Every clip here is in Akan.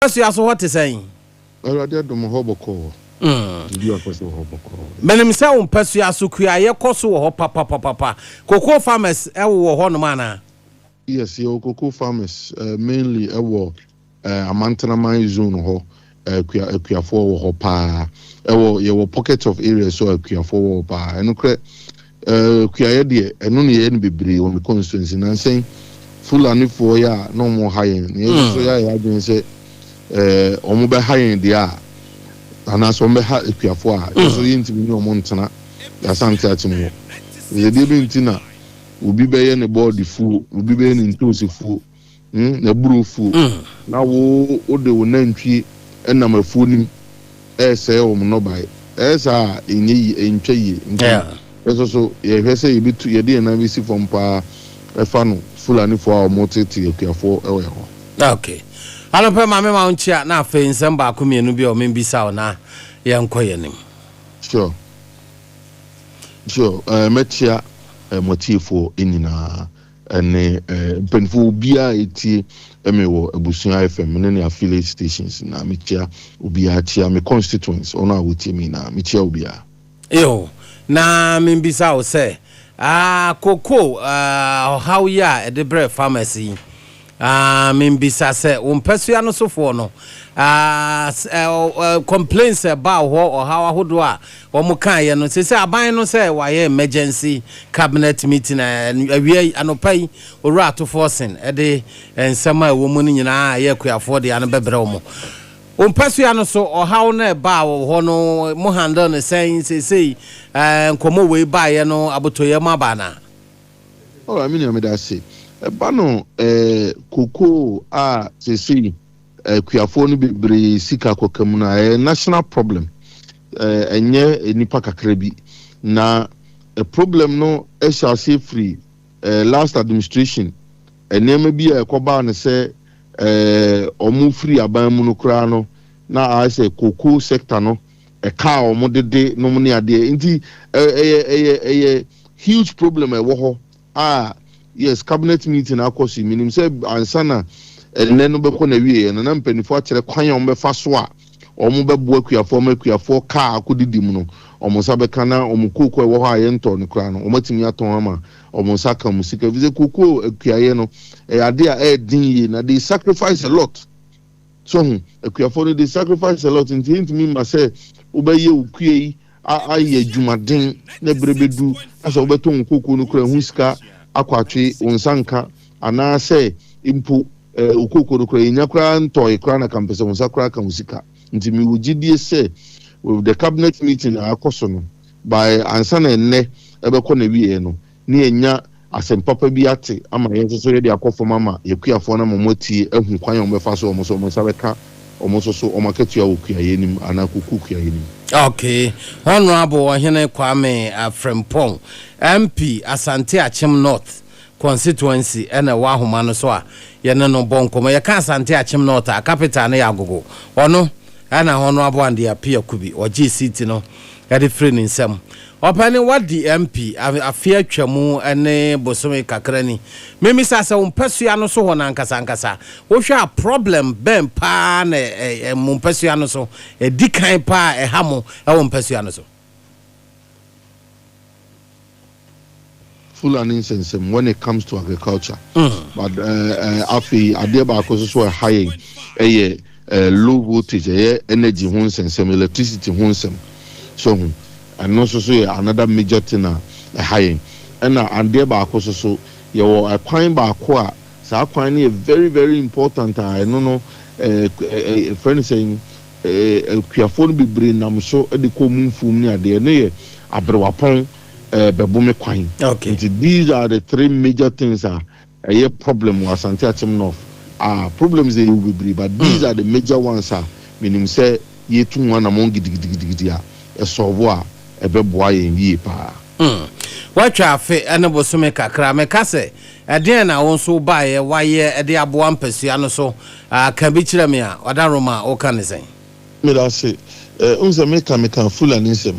Aso what is saying? Already do mo hoboko. You are person hoboko. Menim say on pesu aso kua ye koso wo papa. Cocoa farmers e wo ho no mana. Yes, your cocoa farmers mainly Amantanaman zone ho kua for ho pa. Your pockets of areas so kua for pa. Eno kre kua ye de eno ne ye bebre on the constituency na saying Fulani for ya no more high. So ya been say omo be high dia ana so be ha ekuafo a so yintimi ni omo ntena Asante Akyem we dey be ntina obi be ye ne board fu obi be ne ntosi fu na buru fu na wo de wo nantwi enam afu nim say omo no bai sa enyi entwa yi so ye hwese ye bitu ye de na bi si fom pa efa no Fulani for omo tete ekuafo ewe ho. Okay. Alo pe mame ma unchia na afa nsem ba ko mienu bi o membisa o na ye nkoyenim. Sure. Metia motifo enina ene penfo bia eti emewo Abusua FM ne affiliate stations na metia obia tia me constituency ona awuti mi na metia obia. Yo na membisa o se koko how ya e de bre pharmacy membisa se umpesua no sofo no complaints about or how ahodo a omukan ye no se aban no se waye emergency cabinet meeting awie anopai ora to forcing e de ensema wo mu nyina ye kuafo de an bebre wo umpesua no so or how na ba wo no mo handle no saying say nkomo we ba ye no abotoye mabana. Oh, I mean me that say bano koko sesi kuafo no bebre sika kokam na national problem enye nipa kakra bi na problem no shall say free last administration enema bi ekoba ne se omu free aban mu no kra no na say koko sector no ka omu dede no mu ne ade nti huge problem wo ho yes, cabinet meeting akosi minim say ansana ene no be ko na wie na mpanifo akere kwan o mbefa so a omo bebo akuafo ka akodidim no omo sa be kana omo kokko wo ha ye nto ne kra no omo timi aton ama omo sa ka musika vize kokko akuaye no ade a din ye na they sacrifice a lot so akuafo no they sacrifice a lot intimi ma say obaye okuei aye adwumaden na brebedu asa obeton kokko no kra huska akwatwe onsanka ana se impu ukokoro kra nyakra ntoy kra na kampese onsakra ka musika nti mi wugidie se with the cabinet meeting akoso no by ansana enne ebekọ na wie no ne enya asempapa bi ate ama yenso ye de akofo mama yekuafo na momotie ehu kwan ombefa so omo so sabeka omo so omaketua okua yenim ana kokukua yenim. Okay, Honorable Ohene Kwame Frimpong, MP Asante Akyem North constituency ena wa homa no so a ye ne no bonko ye ka Asante Akyem North a capital na ya gogo ono ana Honorable ande apia kubi oji city no ya de free nsem opani what the MP afia twamu ene bosome kakra ni memi sasa umpesua no so ho na nkasa wo hwa problem ben pa na umpesua no so dikan pa hamo umpesua no so Fulani insensem when it comes to agriculture but afi adeba akoso so high low voltage energy ho insensem electricity ho insensem so and also so another major thing high and adeba akoso so you a kwan ba ko a sa kwan na very very important I no no friend saying kuafo no bebre nam so de ko mumfum ni ade no ye abrewapon bebome kwan. Okay. These are the three major things a problem was Asante Akyem North. Problems they will be, but these are the major ones meaning say ye too one among gidigidi a solve a beboy in ye pa. What traffic and a bosome kakra me kase a dear na also buy a why a dear boam persiano so can be chilamia or daroma or can say. Me that say unza meka Fulani nsem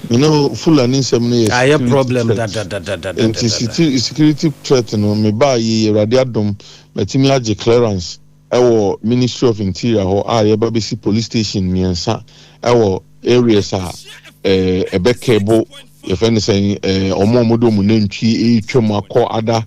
you know Fulani nsem ne I have problem security threat no me ba ye radiadom metimi age clearance ɛwɔ Ministry of Interior hɔ a yɛba bɛsi police station mmiɛnsa ɛwɔ areas a ɛbɛkɛbo yɛfɛ ne sɛ ɔmo do mu nantwi ɛtwa mu akɔ ada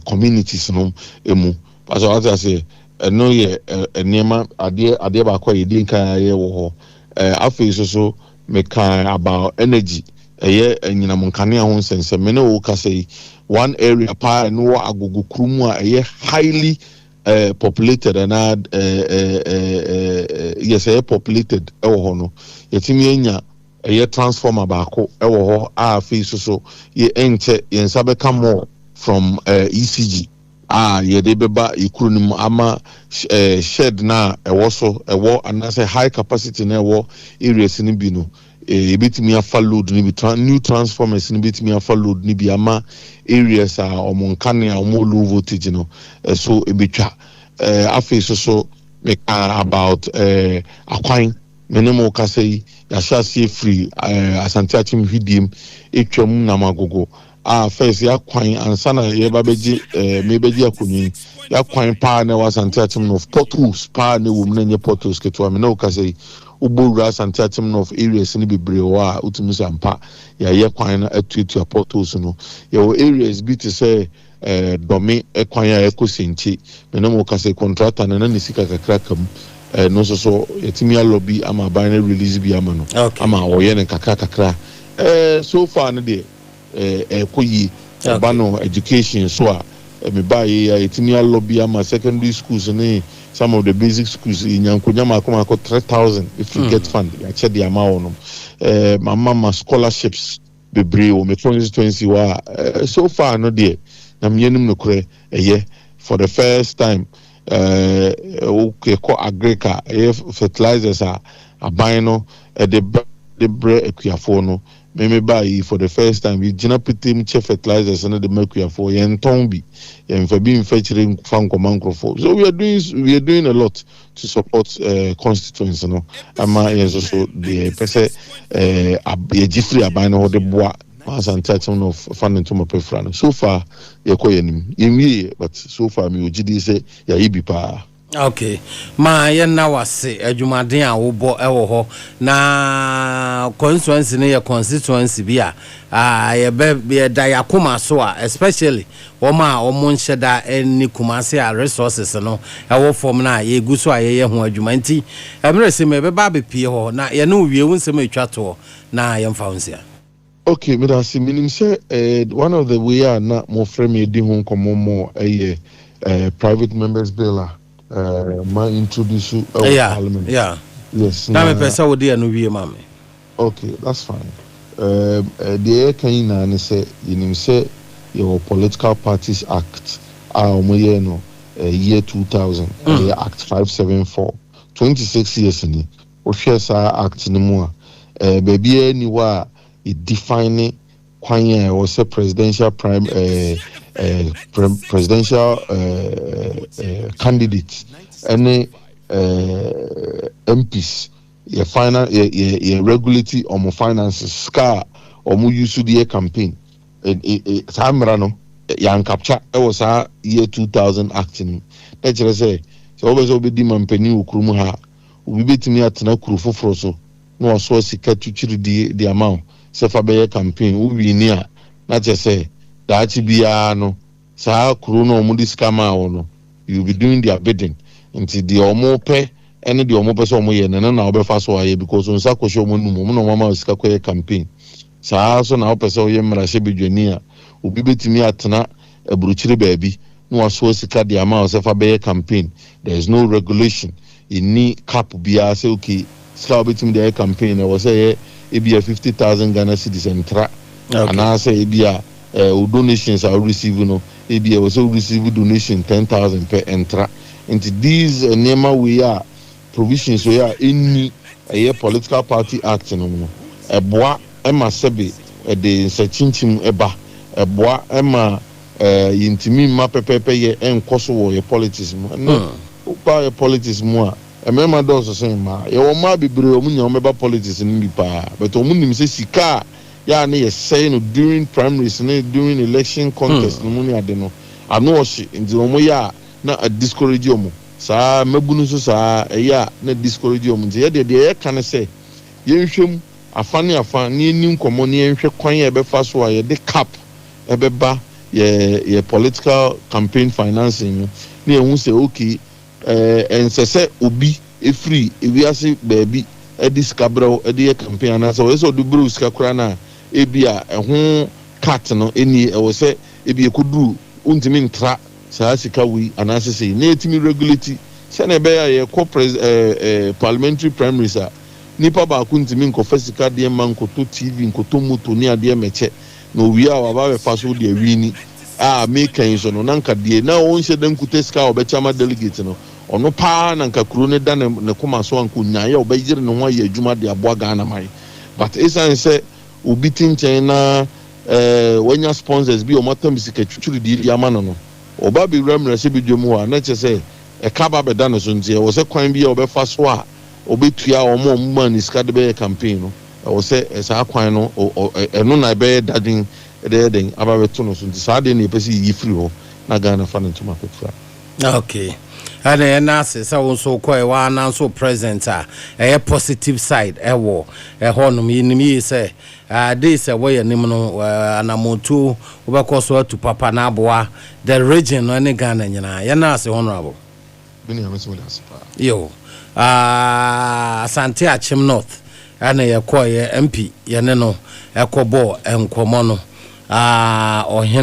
communities no emu parce que ɔte ase ɛno yɛ nneɛma adeɛ baako a yɛdi nkan ayɛ wɔ hɔ afei so meka about energy ɛyɛ nyinam nkanea ho nsɛnsɛm ne wo kasa yi one area pa no wɔ agogo kurum a ɛyɛ highly populated and yes populated ɛwɔ hɔ no yɛtumi anya ɛyɛ transformer baako ɛwɔ hɔ a afei so yɛ ɛnkyɛ yɛn nsa bɛka more from ECG yɛde bɛba ikuru no mu ama shed na ɛwɔ so ɛwɔ anaasɛ high capacity na ɛwɔ areas no bi no ebitumi afa load ni bi new transformers ni bitumi afa load ni bi ama areas a ɔmo nkane a ɔmo low voltage no so ebitwa afei so meka about akwan menemo kasa yi yahase free Asante Akyem hidiem etwam namagogo first yakwan ansana yeba beji mebeji akonyi yakwan pa na Asante Akyem no portals pa na wo mu na nye portals ketwa menemo kasa yi ubura Asante Akyem no areas ni bebre wa utumi sampa ya ye kwan na atuatua portals no ye areas bi to say domi ekwan ya ekosinchi menemo kasa contractor na ne sika kakra kam no so yetimi lobby ama ban release bi ama no ama oye ne kakra so far no de ekoyi ba no education so a me ba ye yetimi lobby ama secondary schools ne some of the basic schools nyankonya makoma ko 3,000 if you get fund ya che de ama wono mama scholarships bebre o me constituency wa so far no de na myenim no kure for the first time okay ko agrika fertilizers aban no de bre ekuafo no me buy for the first time we gina pitim che fertilizers na de makuafo yen ton bi yen fa bi mfachire fa nkomankrofo so we are doing a lot to support constituency no ama yen so the pese ye gifri aban no de boa Asante Akyem no funding to my preference. So far, you're quite but so far, me ojidi say ya ibi pa. Okay, ma yen na wase adwumaden a wo bo ewo ho na constituency ne ye constituency bia ye be da yakoma so especially woma omo nhyeda eni kumase a resources no ewo form na ye gu so ye ho adwuma nti emre se me be ba be pie ho na ye no wie wunsem atwa to na ye mfa wonsia. Okay, me da si minim say one of the way na mo frame e di ho komo mo private members bill ma introduce parliament. Yeah. Yes. Na me pesa wo dey no wie mame. Okay, that's fine. The kan na ne say yinim say your political parties act omo ye no year 2000 act 574 26 years ni o hwe sa act ni mu a baby ni wa it defining kwanya was a presidential presidential candidate any MPs your finance your regulatory or finances scar or mu use the campaign samra no yan capture it was year 2000 acting that you say so always obedi mampani okrum ha obi betimi atena kuru foforo so no so sika tuchiri the amount sefa be campaign ubi ni a na che say daachi bia no saa kuro no omo diskama no you be doing their bidding until the omo pe ene the omo person omo ye na obefa so aye because on sa kwhwe omo num no mama sika kwa campaign saa so na opese oye mra hye bedwani a obi betimi atena aburuchire baabi no so sika the amount sefa be campaign. There is no regulation in ni cap bia say okay sika betimi the campaign I was say ebia 50,000 Ghana cedis entra and I say ebia donations are receiving no ebia also receive donation 10,000 per entra into these nema we are provisions we are any a political party act no eboa ema sebe de sechinchim eba eboa ema yintimi ma pepepe ye enkoso wo ye politics no pa ye politics mo a emema do so say ma ye wo ma bibre o munya o meba politics ni pa but o munim say sika ya na ye say no during primaries no during election contest no muni ade no ano wo shi ndi o mo ya na a discourage omo saa mabunu so saa eya na discourage omo nti ye de ka ne se yenhwem afa ne ni nkomo ne yenhwe kwan ye be fa so a ye de cap ebeba ye political campaign financing ne ehun se okay ensese obi efree ewiase baabi edi skabro edi ye campaign na so do bro ska kura na ebia ehun cat no eni ewo se ebi ekuduru untimi ntra saa sika wi anasese na etimi regulate se na be ya ye parliamentary primaries a nipa ba ku ntimi nkofa sika de man koto tv nkoto moto ni ade meche na owi a wa ba fa so de awini a make so no nanka de na won hye dan kuta sika obechama delegate no ono pa nanka kuro ne da ne koma so anko nya ya obegire ne ho ya adwuma de aboa Ghana mai but esan se obi tinchen na wanya sponsors bi o matam sika twuturu di amano no oba bi ramra se bi dwom ho na che se e ka ba be da no so ntie wo se kwan bi obefa so a obetua omo man sika de be campaign no wo se esa kwan no eno na be dadin den aba beto no so ntie sa de na pesi yi free ho na Ghana fa no tuma petra. Okay. And then nurse so so koi wa na so present a positive side wo honum yinimi say this way nim no anamotu obekoso to papa na aboa the region no ne Ghana nyina ya nurse honorable bini ameso da sipa yo Asante Akyem North ana ye koi MP ye ne no ekobo enkomo no Ohene